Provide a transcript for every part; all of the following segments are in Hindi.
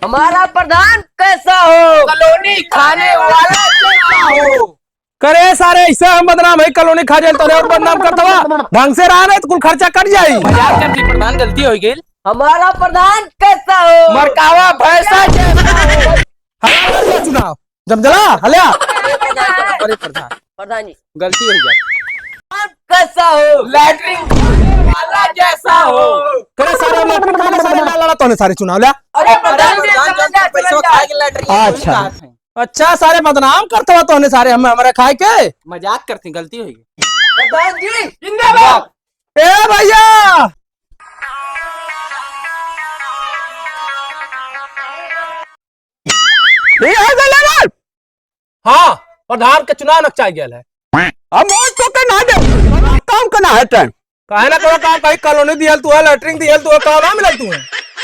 हमारा प्रधान कैसा हो? कॉलोनी खाने वाला कैसा हो? करे सारे ऐसे हम बदनाम है कॉलोनी खा जाए तो और बदनाम करता हुआ ढंग से रहा नहीं तो कुल खर्चा कट जाई। मजाक करती प्रधान, गलती हो गई। हमारा प्रधान कैसा हो? मरकावा भैंसा जैसा हो। हला चुनाव जब जला हल्या अरे प्रधान, प्रधान जी गलती हो गई। कैसा हो? लैटरिन वाला जैसा हो। करे सारे लड़ा तो सारे चुनाव लिया। अरे प्रधान जी पैसा खा के लैटरिन। अच्छा। अच्छा सारे बदनाम करते हुआ तो सारे हम हमारे खाए के मजाक करती, गलती हो गई। प्रधान जी जिंदाबाद। ए भैया हाँ प्रधान के चुनाव नक्चा गया है। अब तो के ना दे काम करना है टाइम काहे ना करो काम कहीं कॉलोनी दियल तू है लैटरिन दियल तू है काम ना मिलल तू है।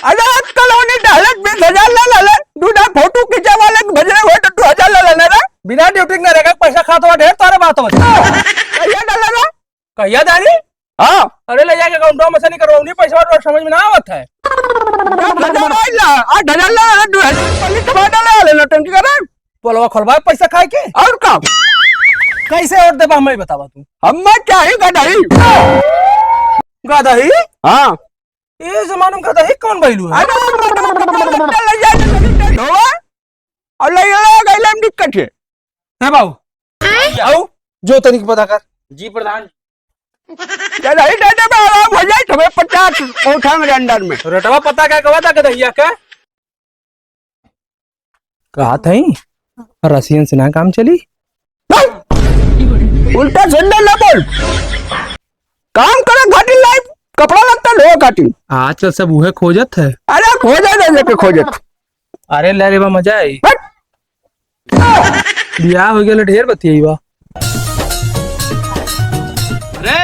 अरे कॉलोनी डालत 20,000 ले ले दूधा फोटो खींचा वाले भजने हो तो 2,000 ले ले रे बिना ड्यूटी ना रहेगा पैसा खाता हुआ ढेर तारे बात हो कहिया डाले रे कहिया दानी। हां अरे ले जाके अकाउंट में से नहीं करवाऊं नहीं पैसा और समझ में ना आवत है। 8,000 ले 2,000 पहले कमा डाले ले टंकी करे पोलवा खोलवा पैसा खाए के और काम कैसे और देबा हमें बतावा तू। हम चाहे गदाई गदही हां ये जमाने में गदही कौन बैलू है। ले जाए धोवा और ले गइले हम दिक्कत है बाबू आओ जो तनिक पता कर। जी प्रधान। गदाई दादा में आराम हो जाए तुम्हें 50 कोठा में अंदर में रेटवा पता क्या कहवा था गदहिया का कहा था रसियन से ना काम चली। उल्टा झंडा ना बोल काम करा घाटी लाइफ कपड़ा लगता लो घाटी आजकल सब उहे खोजत है। अरे खोजा दे के खोजत अरे ले लेबा मजा आई बियाह हो गया ढेर बतियाईबा। अरे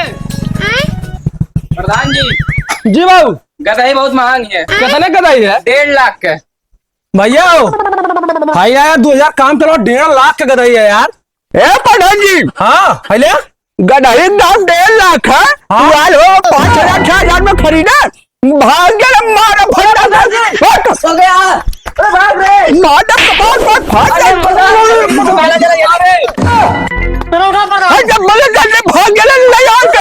प्रधान जी जी बाबू गदाई बहुत महंग है। कितने गदाई है 1.5 लाख का। भैया भाई यार 2000 काम चलो 1.5 लाख का गदाई है यार। ए प्रधान जी हाँ पहले गदाई दाम 1.5 लाख है हाँ? यार हो 5,000 6,000 में खरीदा भाग गया मारा फटा हो गया। अरे बाप रे मारा कपाल पर फाड़